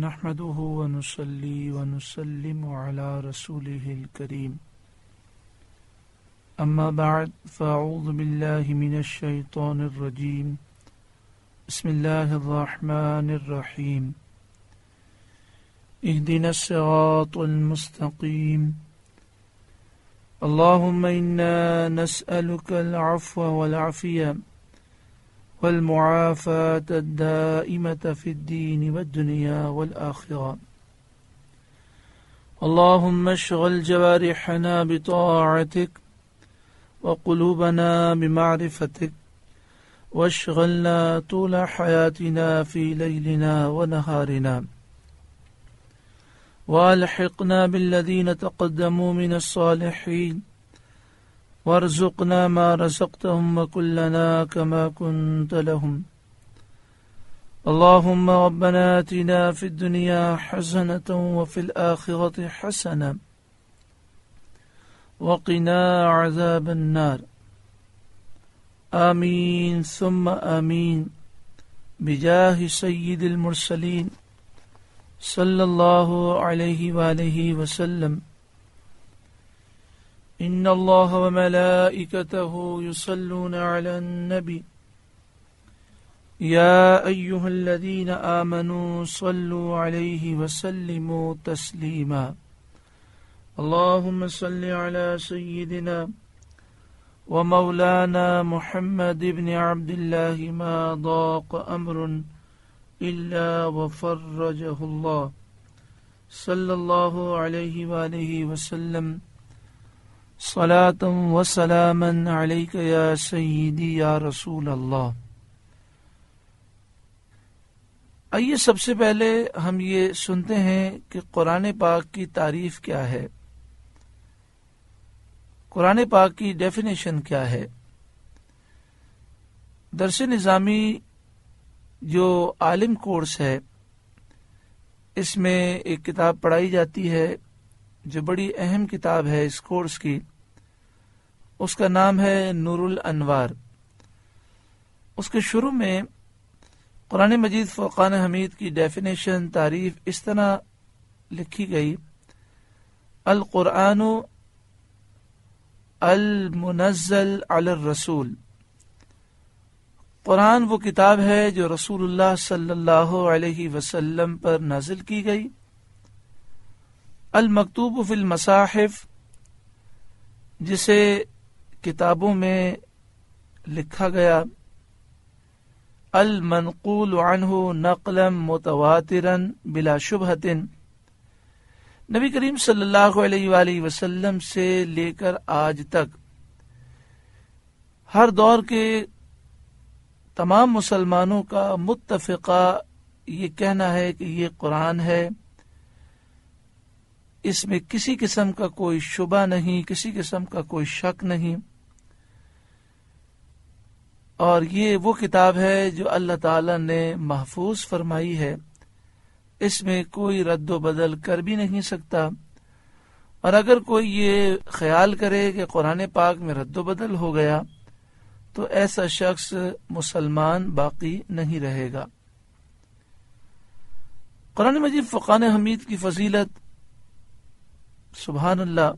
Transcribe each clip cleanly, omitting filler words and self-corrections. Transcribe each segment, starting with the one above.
نحمده ونصلي ونسلم على رسوله الكريم أما بعد فأعوذ بالله من الشيطان الرجيم بسم الله الرحمن الرحيم اهدنا الصراط المستقيم اللهم إنا نسألك العفو والعافية والمعافاة الدائمة في الدين والدنيا والآخرة اللهم اشغل جوارحنا بطاعتك وقلوبنا بمعرفتك واشغلنا طول حياتنا في ليلنا ونهارنا والحقنا بالذين تقدموا من الصالحين وارزقنا ما رزقتهم وكلنا كما كنت لهم اللهم ربنا آتنا في الدنيا حسنة وفي الآخرة حسنة وقنا عذاب النار آمين ثم آمين بجاه سيد المرسلين صلى الله عليه وآله وسلم إن الله وملائكته يصلون على النبي يا أيها الذين آمنوا صلوا عليه وسلموا تسليما اللهم صل على سيدنا ومولانا محمد بن عبد الله ما ضاق أمر إلا وفرجه الله صلى الله عليه وآله وسلم صلاة وسلاما عليك يا سيدي يا رسول اللہ۔ آئیے سب سے پہلے ہم یہ سنتے ہیں کہ قرآن پاک کی تعریف کیا ہے، قرآن پاک کی ڈیفینیشن کیا ہے۔ درس نظامی جو عالم کورس ہے، اس میں ایک کتاب پڑھائی جاتی ہے جو بڑی اہم کتاب ہے اس کورس کی، اس کا نام ہے نور الانوار۔ اس کے شروع میں قرآن مجید فرقان حمید کی ڈیفینیشن تعریف اس طرح لکھی گئی: القرآن المنزل علی الرسول، قرآن وہ کتاب ہے جو رسول اللہ صلی اللہ علیہ وسلم پر نازل کی گئی۔ المکتوب فی المصاحف، جسے کتابوں میں لکھا گیا۔ المنقول عنہ نقلا متواترا بلا شبہۃ، نبی کریم صلی اللہ علیہ وآلہ وسلم سے لے کر آج تک ہر دور کے تمام مسلمانوں کا متفقہ یہ کہنا ہے کہ یہ قرآن ہے، اس میں کسی قسم کا کوئی شبہ نہیں، کسی قسم کا کوئی شک نہیں، اور یہ وہ کتاب ہے جو اللہ تعالی نے محفوظ فرمائی ہے، اس میں کوئی رد و بدل کر بھی نہیں سکتا، اور اگر کوئی یہ خیال کرے کہ قرآن پاک میں رد و بدل ہو گیا تو ایسا شخص مسلمان باقی نہیں رہے گا۔ قرآن مجید فرقان حمید کی فضیلت، سبحان اللہ،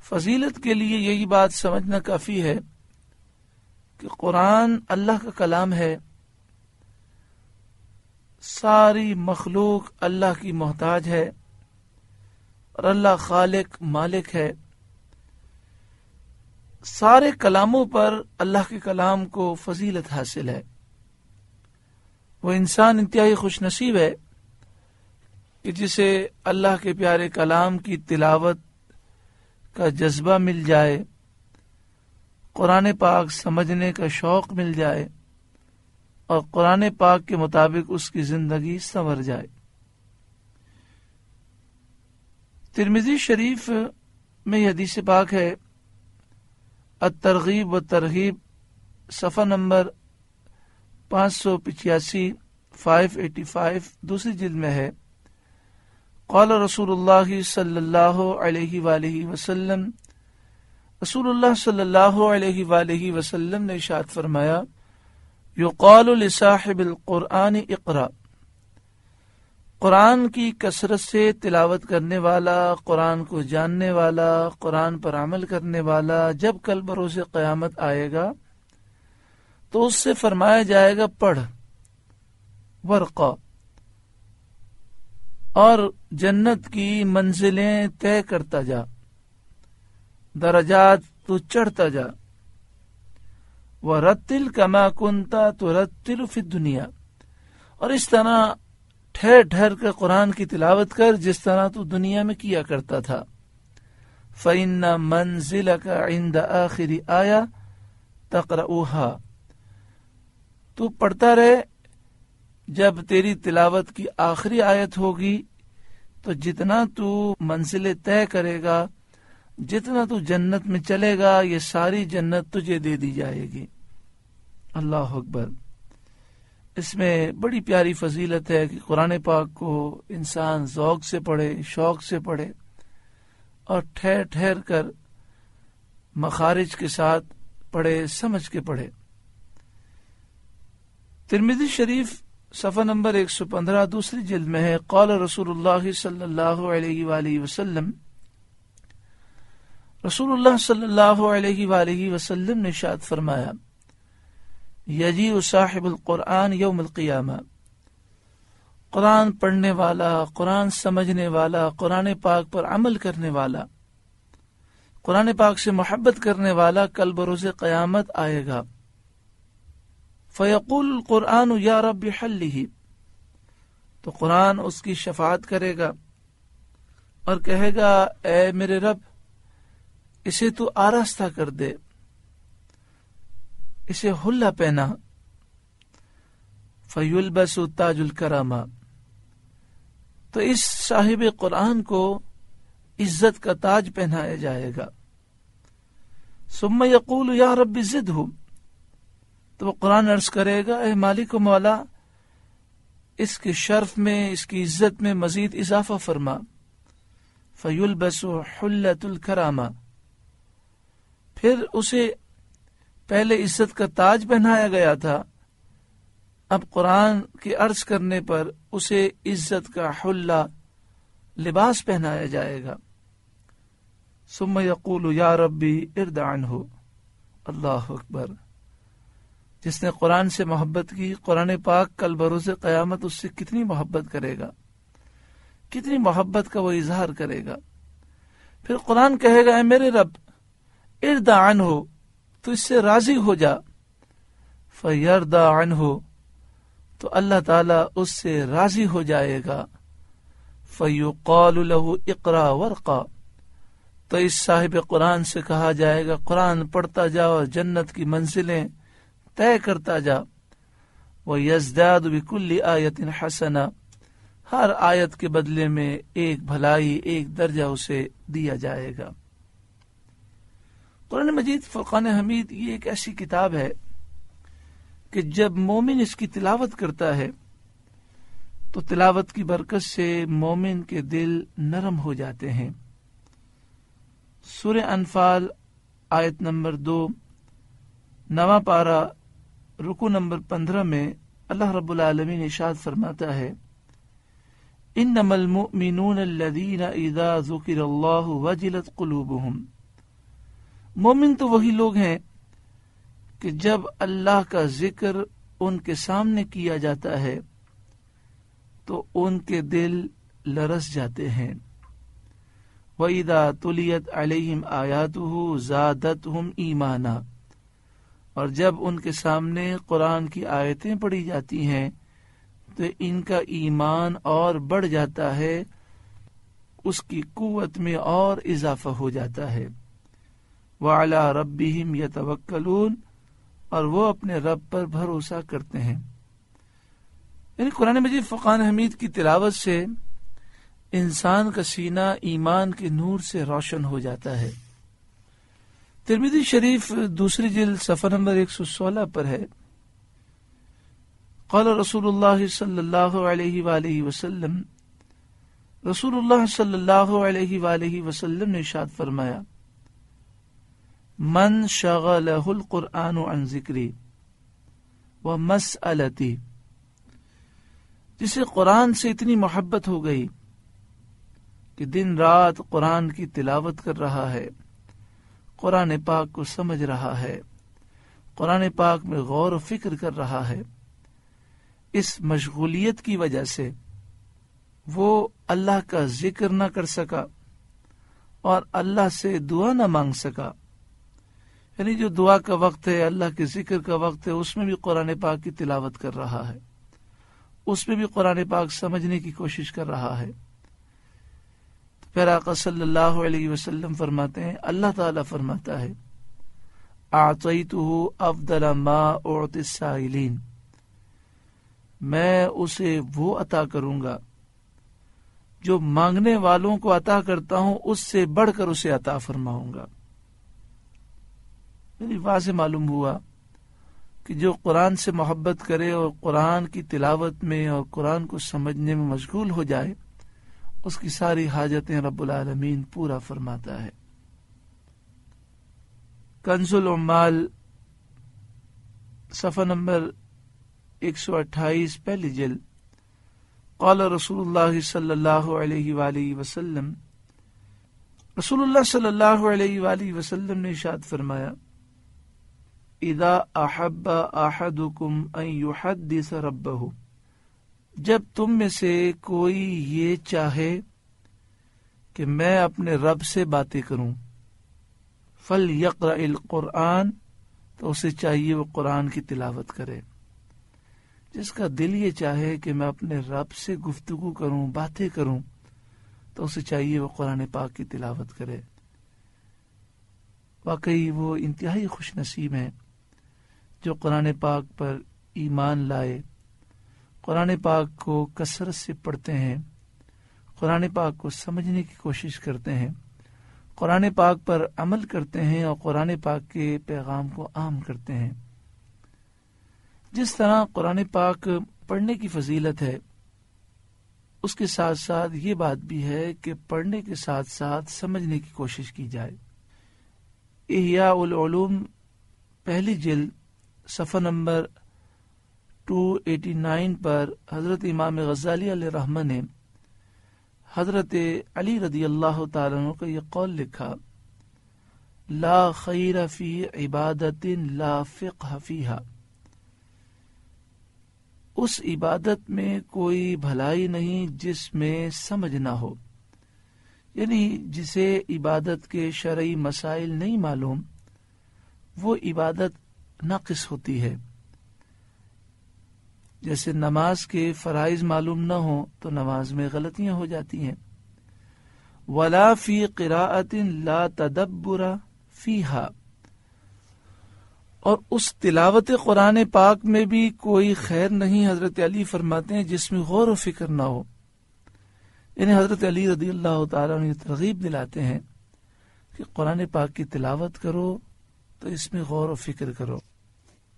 فضیلت کے لیے یہی بات سمجھنا کافی ہے کہ قرآن اللہ کا کلام ہے، ساری مخلوق اللہ کی محتاج ہے، اور اللہ خالق مالک ہے۔ سارے کلاموں پر اللہ کے کلام کو فضیلت حاصل ہے۔ وہ انسان انتہائی خوش نصیب ہے کہ جسے اللہ کے پیارے کلام کی تلاوت کا جذبہ مل جائے، قرآن پاک سمجھنے کا شوق مل جائے، اور قرآن پاک کے مطابق اس کی زندگی سنور جائے۔ ترمذی شریف میں یہ حدیث پاک ہے، الترغیب و ترغیب، صفحہ نمبر 585 585 دوسری جلد میں ہے، قال رسول اللہ صلی اللہ علیہ وآلہ وسلم، رسول اللہ صلی اللہ علیہ وآلہ وسلم نے ارشاد فرمایا، یقال لصاحب القرآن اقرأ، قرآن کی کثرت سے تلاوت کرنے والا، قرآن کو جاننے والا، قرآن پر عمل کرنے والا جب کل بروز قیامت آئے گا تو اس سے فرمایا جائے گا پڑھ ورقہ، اور جنت کی منزلیں طے کرتا جا، درجات تو چڑھتا جا، وَرَتِّلْ كَمَا كُنْتَ تُرَتِّلُ فِي الدُّنْيَا، اور اس طرح ٹھہر ٹھہر کر قرآن کی تلاوت کر جس طرح تو دنیا میں کیا کرتا تھا۔ فَإِنَّ مَنزِلَكَ عِنْدَ آخِرِ آیَةٍ تَقْرَؤُهَا، تو پڑھتا رہے، جب تیری تلاوت کی آخری آیت ہوگی تو جتنا تو منزلیں طے کرے گا، جتنا تو جنت میں چلے گا، یہ ساری جنت تجھے دے دی جائے گی۔ اللہ اکبر۔ اس میں بڑی پیاری فضیلت ہے کہ قرآن پاک کو انسان ذوق سے پڑھے، شوق سے پڑھے، اور ٹھہر ٹھہر کر مخارج کے ساتھ پڑھے، سمجھ کے پڑھے۔ ترمذی شریف صفحہ نمبر 115 دوسری جلد میں ہے، قال رسول اللہ صلی اللہ علیہ وآلہ وسلم، رسول اللہ صلی اللہ علیہ وآلہ وسلم نے ارشاد فرمایا، یجیء صاحب القرآن یوم القیامہ، قرآن پڑھنے والا، قرآن سمجھنے والا، قرآن پاک پر عمل کرنے والا، قرآن پاک سے محبت کرنے والا کل بروز قیامت آئے گا۔ فیقول القرآن یا رب حلہ، تو قرآن اس کی شفاعت کرے گا اور کہے گا، اے میرے رب اسے تو آراستہ کر دے، اسے حلہ پہنا۔ فیلبس تاج الکرامہ، تو اس صاحب قرآن کو عزت کا تاج پہنایا جائے گا۔ ثم یقول یا رب زدہ، تو وہ قرآن عرض کرے گا، اے مالک و مولا اس کے شرف میں، اس کی عزت میں مزید اضافہ فرما۔ فیلبس حلۃ الکرامہ، پھر اسے پہلے عزت کا تاج پہنایا گیا تھا، اب قرآن کے عرض کرنے پر اسے عزت کا حلہ، لباس پہنایا جائے گا۔ ثم یقول یا ربی ارض عنہ، اللہ اکبر۔ جس نے قرآن سے محبت کی، قرآن پاک کل بروز قیامت اس سے کتنی محبت کرے گا، کتنی محبت کا وہ اظہار کرے گا۔ پھر قرآن کہے گا، اے میرے رب ارض عنہ، تو اس سے راضی ہو جا۔ فیرضی عنہ، تو اللہ تعالیٰ اس سے راضی ہو جائے گا۔ فیقال له اقرا ورقا، تو اس صاحب قرآن سے کہا جائے گا، قرآن پڑھتا جا اور جنت کی منزلیں طے کرتا جا۔ وَيَزْدَادُ بِكُلِّ آیَةٍ حَسَنَةٍ، ہر آیت کے بدلے میں ایک بھلائی، ایک درجہ اسے دیا جائے گا۔ قرآن مجید فرقان حمید یہ ایک ایسی کتاب ہے کہ جب مومن اس کی تلاوت کرتا ہے تو تلاوت کی برکت سے مومن کے دل نرم ہو جاتے ہیں۔ سورہ انفال آیت نمبر 2، 9واں پارہ، رکو نمبر 15 میں اللہ رب العالمین ارشاد فرماتا ہے، انما المؤمنون الذین اذا ذکر اللہ وجلت قلوبہم، مومن تو وہی لوگ ہیں کہ جب اللہ کا ذکر ان کے سامنے کیا جاتا ہے تو ان کے دل لرز جاتے ہیں۔ وَإِذَا تُلِيَتْ عَلَيْهِمْ آيَاتُهُ زَادَتْهُمْ إِيمَانًا، اور جب ان کے سامنے قرآن کی آیتیں پڑھی جاتی ہیں تو ان کا ایمان اور بڑھ جاتا ہے، اس کی قوت میں اور اضافہ ہو جاتا ہے۔ وَعَلَى رَبِّهِمْ يَتَوَكَّلُونَ، اور وہ اپنے رب پر بھروسہ کرتے ہیں۔ یعنی قرآن مجید فرقان حمید کی تلاوت سے انسان کا سینہ ایمان کے نور سے روشن ہو جاتا ہے۔ ترمذی شریف دوسری جلد صفحہ نمبر 116 پر ہے، قال رسول اللہ صلی اللہ علیہ وآلہ وسلم، رسول اللہ صلی اللہ علیہ وآلہ وسلم نے ارشاد فرمایا، من شغلہ القرآن عن ذکری ومسألتی، جسے قرآن سے اتنی محبت ہو گئی کہ دن رات قرآن کی تلاوت کر رہا ہے، قرآن پاک کو سمجھ رہا ہے، قرآن پاک میں غور و فکر کر رہا ہے، اس مشغولیت کی وجہ سے وہ اللہ کا ذکر نہ کر سکا اور اللہ سے دعا نہ مانگ سکا. یعنی جو دعا کا وقت ہے، اللہ کے ذکر کا وقت ہے، اس میں بھی قرآن پاک کی تلاوت کر رہا ہے، اس میں بھی قرآن پاک سمجھنے کی کوشش کر رہا ہے. پھر آقا صلی اللہ علیہ وسلم فرماتے ہیں، اللہ تعالیٰ فرماتا ہے اعطیتہ افضل ما اعطی السائلین، میں اسے وہ عطا کروں گا جو مانگنے والوں کو عطا کرتا ہوں، اس سے بڑھ کر اسے عطا فرماؤں گا. یعنی واضح معلوم ہوا کہ جو قرآن سے محبت کرے اور قرآن کی تلاوت میں اور قرآن کو سمجھنے میں مشغول ہو جائے، اس کی ساری حاجتیں رب العالمین پورا فرماتا ہے. کنز العمال صفحہ نمبر 128 پہلی جلد. قال رسول اللہ صلی اللہ علیہ وآلہ وسلم، رسول اللہ صلی اللہ علیہ وآلہ وسلم نے ارشاد فرمایا، اذا احب احدکم ان یحدث ربہ، جب تم میں سے کوئی یہ چاہے کہ میں اپنے رب سے باتیں کروں، فلیقرأ القرآن، تو اسے چاہیے وہ قرآن کی تلاوت کرے. جس کا دل یہ چاہے کہ میں اپنے رب سے گفتگو کروں، باتیں کروں، تو اسے چاہیے وہ قرآن پاک کی تلاوت کرے. واقعی وہ انتہائی خوش نصیب ہیں جو قرآن پاک پر ایمان لائے، قرآن پاک کو کثرت سے پڑھتے ہیں، قرآن پاک کو سمجھنے کی کوشش کرتے ہیں، قرآن پاک پر عمل کرتے ہیں اور قرآن پاک کے پیغام کو عام کرتے ہیں. جس طرح قرآن پاک پڑھنے کی فضیلت ہے، اس کے ساتھ ساتھ یہ بات بھی ہے کہ پڑھنے کے ساتھ ساتھ سمجھنے کی کوشش کی جائے. احیاء العلوم پہلی جلد صفحہ نمبر 289 پر حضرت امام غزالی علیہ رحمہ نے حضرت علی رضی اللہ تعالیٰ عنہ کا یہ قول لکھا، لا خیر فی عبادت لا فقہ فیہا، اس عبادت میں کوئی بھلائی نہیں جس میں سمجھ نہ ہو. یعنی جسے عبادت کے شرعی مسائل نہیں معلوم، وہ عبادت ناقص ہوتی ہے. جیسے نماز کے فرائض معلوم نہ ہو تو نماز میں غلطیاں ہو جاتی ہیں. ولا فی قراءۃ لا تدبر فیہا، اور اس تلاوت قرآن پاک میں بھی کوئی خیر نہیں، حضرت علی فرماتے ہیں، جس میں غور و فکر نہ ہو. یعنی حضرت علی رضی اللہ تعالیٰ عنہ ترغیب دلاتے ہیں کہ قرآن پاک کی تلاوت کرو تو اس میں غور و فکر کرو.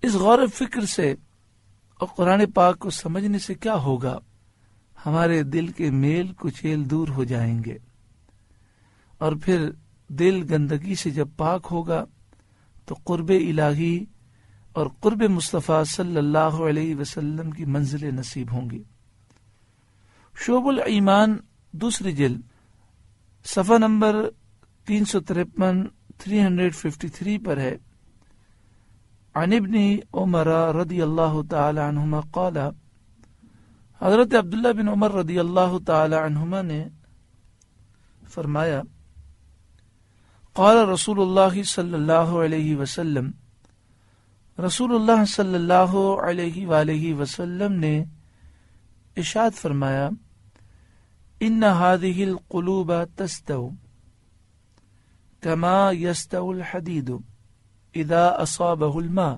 اس غور و فکر سے اور قرآن پاک کو سمجھنے سے کیا ہوگا؟ ہمارے دل کے میل کچیل دور ہو جائیں گے، اور پھر دل گندگی سے جب پاک ہوگا تو قرب الہی اور قرب مصطفیٰ صلی اللہ علیہ وسلم کی منزلیں نصیب ہوں گی. شعب الایمان دوسری جلد صفحہ نمبر 353 353 پر ہے، عن ابن عمر رضی اللہ تعالی عنہما قال، حضرت عبداللہ بن عمر رضی اللہ تعالی عنہما نے فرمایا، قال رسول اللہ صلی اللہ علیہ وسلم، رسول اللہ صلی اللہ علیہ وآلہ وسلم نے ارشاد فرمایا، ان هذه القلوب تستو كما يستوي الحديد اذا اصابه الماء،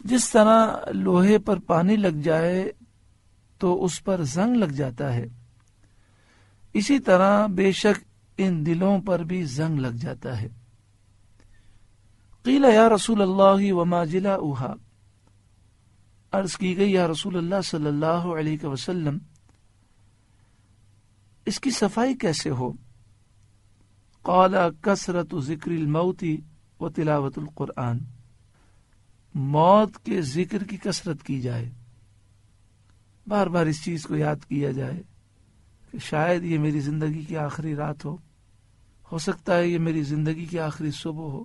جس طرح لوہے پر پانی لگ جائے تو اس پر زنگ لگ جاتا ہے، اسی طرح بے شک ان دلوں پر بھی زنگ لگ جاتا ہے. قیل یا رسول اللہ وما جلاؤها، عرض کی گئی یا رسول اللہ صلی اللہ علیہ وسلم اس کی صفائی کیسے ہو؟ قال کثرت ذکر الموت و تلاوت القرآن، موت کے ذکر کی کثرت کی جائے بار بار اس چیز کو یاد کیا جائے کہ شاید یہ میری زندگی کی آخری رات ہو سکتا ہے یہ میری زندگی کی آخری صبح ہو،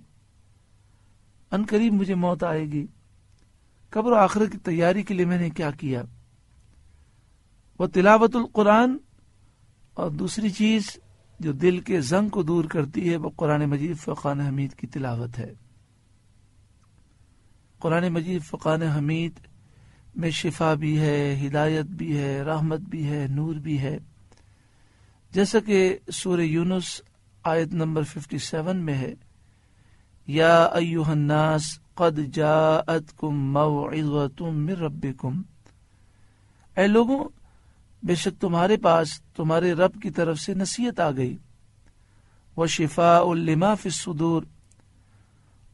ان قریب مجھے موت آئے گی، قبر و آخرت کی تیاری کے لیے میں نے کیا کیا۔ وہ تلاوت القرآن، اور دوسری چیز جو دل کے زنگ کو دور کرتی ہے وہ قرآن مجید فرقان حمید کی تلاوت ہے۔ قرآن مجید فرقان حمید میں شفا بھی ہے، ہدایت بھی ہے، رحمت بھی ہے، نور بھی ہے، جیسا کہ سورہ یونس آیت نمبر 57 میں ہے، یا ایھا الناس قد جاءتکم موعظۃ من ربکم، اے لوگوں بے شک تمہارے پاس تمہارے رب کی طرف سے نصیحت آ گئی، وشفاء لما فی الصدور،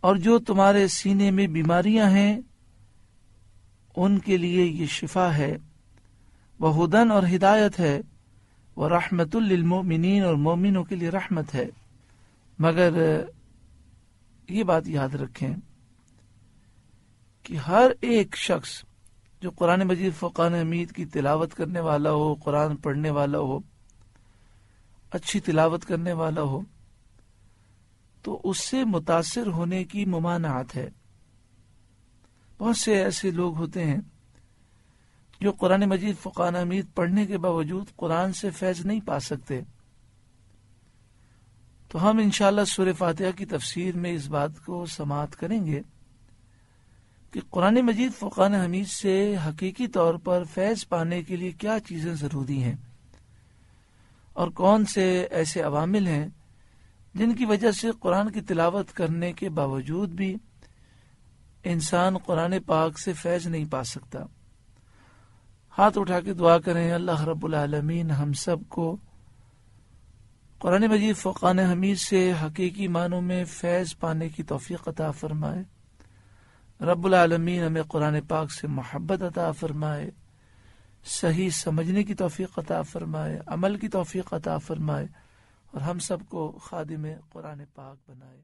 اور جو تمہارے سینے میں بیماریاں ہیں ان کے لیے یہ شفا ہے، وہدن اور ہدایت ہے، ورحمت للمؤمنین اور مومنوں کے لیے رحمت ہے۔ مگر یہ بات یاد رکھیں کہ ہر ایک شخص جو قرآن مجید فرقان حمید کی تلاوت کرنے والا ہو، قرآن پڑھنے والا ہو، اچھی تلاوت کرنے والا ہو، تو اس سے متاثر ہونے کی ممانعت ہے۔ بہت سے ایسے لوگ ہوتے ہیں جو قرآن مجید فرقان حمید پڑھنے کے باوجود قرآن سے فیض نہیں پا سکتے۔ تو ہم انشاءاللہ سورہ فاتحہ کی تفسیر میں اس بات کو سماعت کریں گے کہ قرآن مجید فرقان حمید سے حقیقی طور پر فیض پانے کے لیے کیا چیزیں ضروری ہیں، اور کون سے ایسے عوامل ہیں جن کی وجہ سے قرآن کی تلاوت کرنے کے باوجود بھی انسان قرآن پاک سے فیض نہیں پا سکتا۔ ہاتھ اٹھا کے دعا کریں، اللہ رب العالمین ہم سب کو قرآن مجید فرقان حمید سے حقیقی معنوں میں فیض پانے کی توفیق عطا فرمائے۔ رب العالمین ہمیں قرآن پاک سے محبت عطا فرمائے، صحیح سمجھنے کی توفیق عطا فرمائے، عمل کی توفیق عطا فرمائے، اور ہم سب کو خادم قرآن پاک بنائے۔